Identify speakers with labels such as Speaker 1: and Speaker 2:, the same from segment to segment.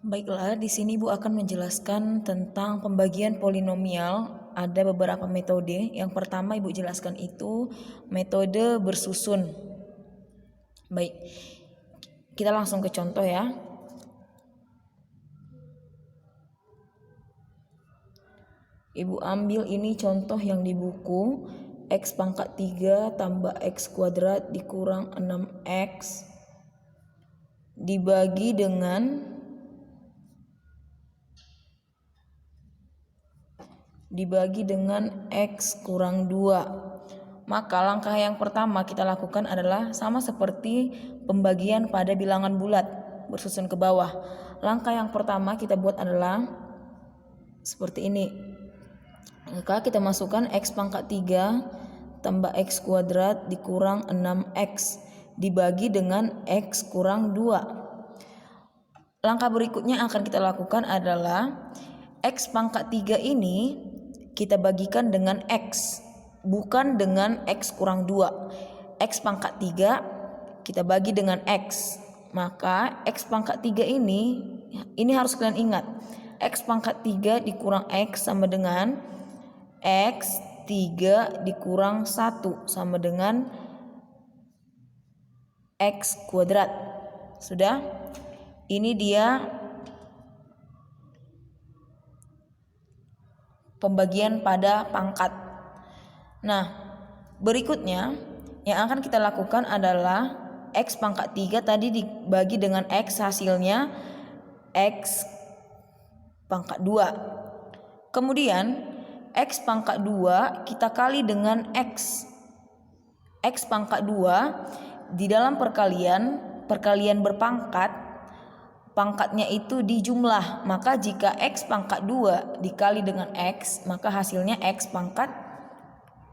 Speaker 1: Baiklah, di sini Ibu akan menjelaskan tentang pembagian polinomial. Ada beberapa metode. Yang pertama Ibu jelaskan itu metode bersusun. Baik, kita langsung ke contoh ya. Ibu ambil ini contoh yang di buku. X pangkat 3 tambah X kuadrat dikurang 6X dibagi dengan X kurang 2. Maka langkah yang pertama kita lakukan adalah sama seperti pembagian pada bilangan bulat, bersusun ke bawah. Langkah yang pertama kita buat adalah seperti ini. Maka kita masukkan X pangkat 3 tambah X kuadrat dikurang 6X dibagi dengan X kurang 2. Langkah berikutnya akan kita lakukan adalah X pangkat 3 ini kita bagikan dengan X, bukan dengan X kurang 2. X pangkat 3 kita bagi dengan X. Maka X pangkat 3 ini harus kalian ingat. X pangkat 3 dikurang X sama dengan X 3 dikurang 1 sama dengan X kuadrat. Sudah? Ini dia pembagian pada pangkat. Nah, berikutnya yang akan kita lakukan adalah X pangkat 3 tadi dibagi dengan X, hasilnya X pangkat 2. Kemudian X pangkat 2 kita kali dengan X. X pangkat 2 di dalam perkalian berpangkat, pangkatnya itu dijumlah. Maka jika X pangkat 2 dikali dengan X, maka hasilnya X pangkat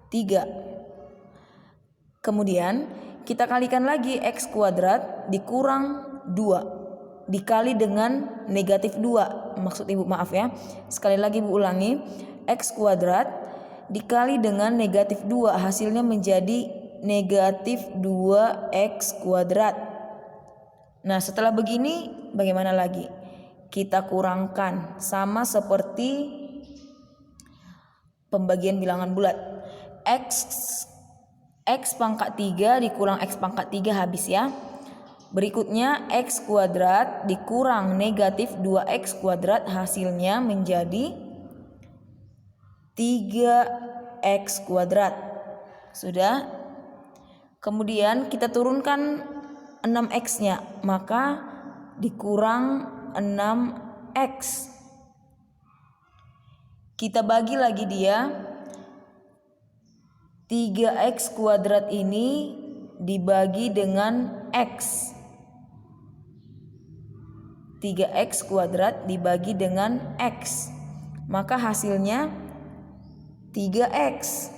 Speaker 1: 3. Kemudian kita kalikan lagi X kuadrat dikurang 2 dikali dengan negatif 2. Maksud Ibu maaf ya. Sekali lagi Ibu ulangi. X kuadrat dikali dengan negatif 2, hasilnya menjadi negatif 2X kuadrat. Nah, setelah begini bagaimana lagi? Kita kurangkan sama seperti pembagian bilangan bulat. X pangkat 3 dikurang X pangkat 3 habis ya. Berikutnya X kuadrat dikurang negatif 2X kuadrat, hasilnya menjadi 3X kuadrat. Sudah? Kemudian kita turunkan 6X-nya, maka dikurang 6X. Kita bagi lagi dia. 3X kuadrat ini dibagi dengan X. 3X kuadrat dibagi dengan X. Maka hasilnya 3X.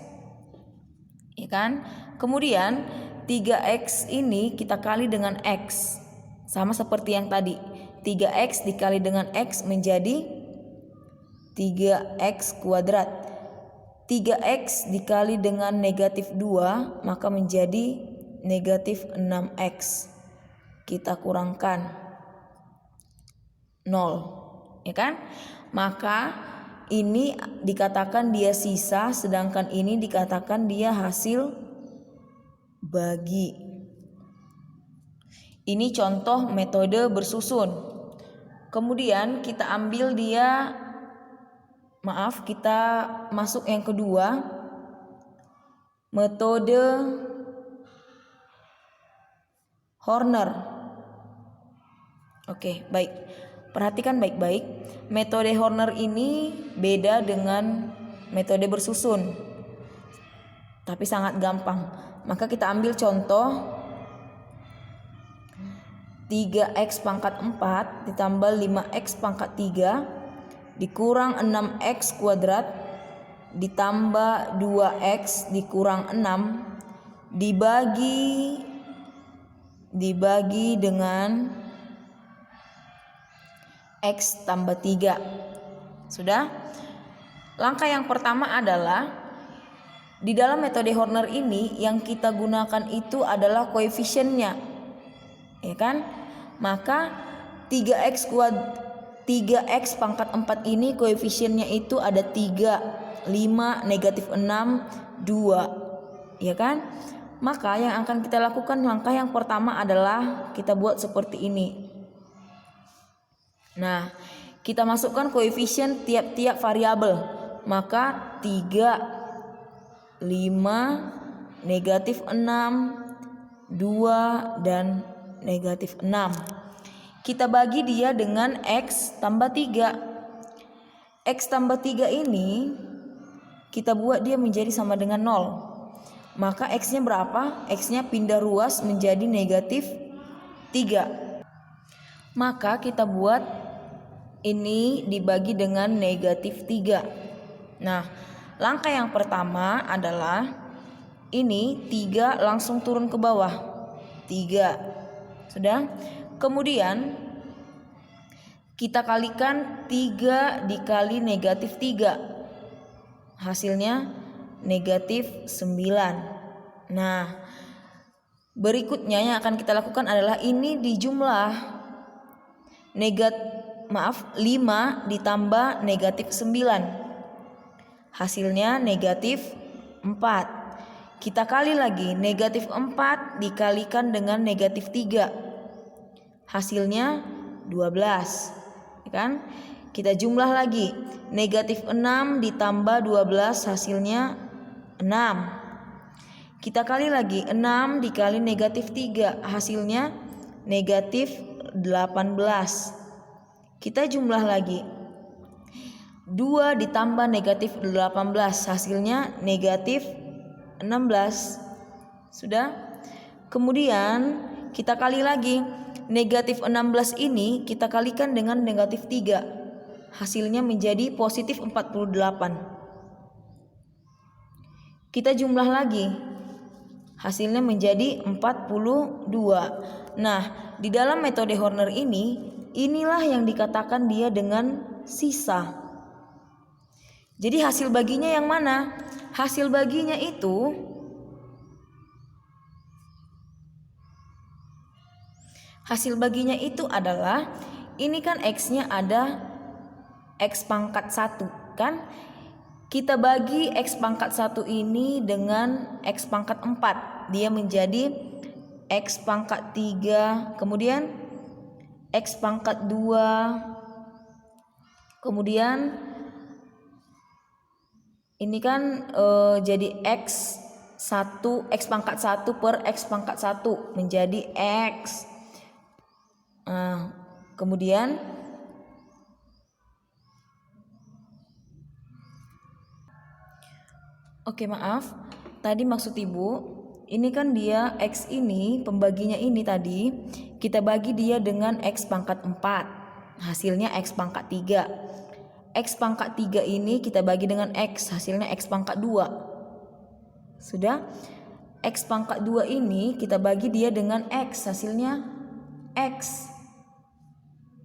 Speaker 1: Ya kan? Kemudian 3X ini kita kali dengan X. Sama seperti yang tadi. 3X dikali dengan X menjadi 3X kuadrat. 3X dikali dengan negatif 2 maka menjadi negatif 6X. Kita kurangkan 0. Ya kan? Maka ini dikatakan dia sisa, sedangkan ini dikatakan dia hasil bagi. Ini contoh metode bersusun. Kemudian kita ambil dia, kita masuk yang kedua, metode Horner. Oke, baik. Perhatikan baik-baik. Metode Horner ini beda dengan metode bersusun, tapi sangat gampang. Maka kita ambil contoh 3X pangkat 4 ditambah 5X pangkat 3 dikurang 6X kuadrat ditambah 2X dikurang 6 dibagi dengan X tambah 3. Sudah? Langkah yang pertama adalah di dalam metode Horner ini yang kita gunakan itu adalah koefisiennya. Ya kan? Maka 3X 3x pangkat 4 ini koefisiennya itu ada 3, 5, negatif 6, 2, ya kan? Maka yang akan kita lakukan langkah yang pertama adalah kita buat seperti ini. Nah, kita masukkan koefisien tiap-tiap variabel. Maka 3, 5, negatif 6, 2, dan negatif 6. Kita bagi dia dengan X tambah 3. X tambah 3 ini kita buat dia menjadi sama dengan 0. Maka X-nya berapa? X-nya pindah ruas menjadi negatif 3. Maka kita buat ini dibagi dengan negatif 3. Nah, langkah yang pertama adalah ini 3 langsung turun ke bawah. 3. Sudah? Kemudian kita kalikan 3 dikali negatif 3. Hasilnya negatif 9. Nah, berikutnya yang akan kita lakukan adalah ini dijumlah 5 ditambah negatif 9. Hasilnya negatif 4. Kita kali lagi, negatif 4 dikalikan dengan negatif 3. Hasilnya 12, ya kan? Kita jumlah lagi, negatif 6 ditambah 12 hasilnya 6. Kita kali lagi, 6 dikali negatif 3 hasilnya negatif 18. Kita jumlah lagi, 2 ditambah negatif 18 hasilnya negatif 16. Sudah? Kemudian kita kali lagi, negatif 16 ini kita kalikan dengan negatif 3. Hasilnya menjadi positif 48. Kita jumlah lagi, hasilnya menjadi 42. Nah, di dalam metode Horner ini, inilah yang dikatakan dia dengan sisa. Jadi hasil baginya yang mana? Hasil baginya itu adalah ini kan X-nya ada X pangkat 1 kan? Kita bagi X pangkat 1 ini dengan X pangkat 4. Dia menjadi X pangkat 3, kemudian X pangkat 2, kemudian ini kan jadi X pangkat 1 per X pangkat 1 menjadi X. Kemudian maaf, tadi maksud Ibu, ini kan dia X ini, pembaginya ini tadi, kita bagi dia dengan X pangkat 4, hasilnya X pangkat 3. X pangkat 3 ini kita bagi dengan X, hasilnya X pangkat 2. Sudah? X pangkat 2 ini kita bagi dia dengan X, hasilnya X.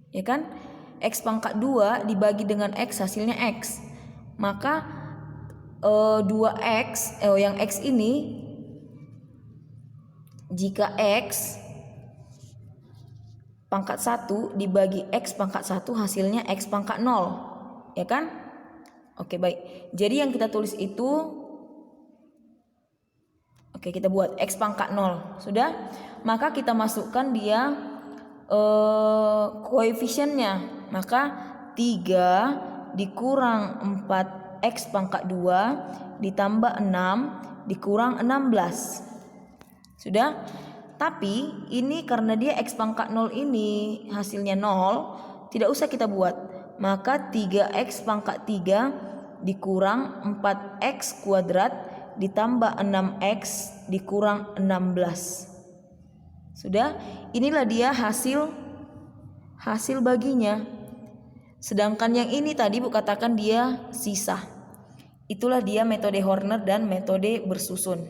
Speaker 1: Ya kan? X pangkat 2 dibagi dengan X, hasilnya X. Maka 2X, yang X ini, jika X pangkat 1 dibagi X pangkat 1 hasilnya X pangkat 0, ya kan? Oke, baik. Jadi yang kita tulis itu, kita buat X pangkat 0. Sudah? Maka kita masukkan dia koefisiennya. Maka 3 dikurang 4 X pangkat 2 ditambah 6 dikurang 16. Sudah? Tapi ini karena dia X pangkat 0 ini hasilnya 0, tidak usah kita buat. Maka 3X pangkat 3 dikurang 4X kuadrat ditambah 6X dikurang 16. Sudah? Inilah dia hasil baginya. Sedangkan yang ini tadi Bu katakan dia sisa. Itulah dia metode Horner dan metode bersusun.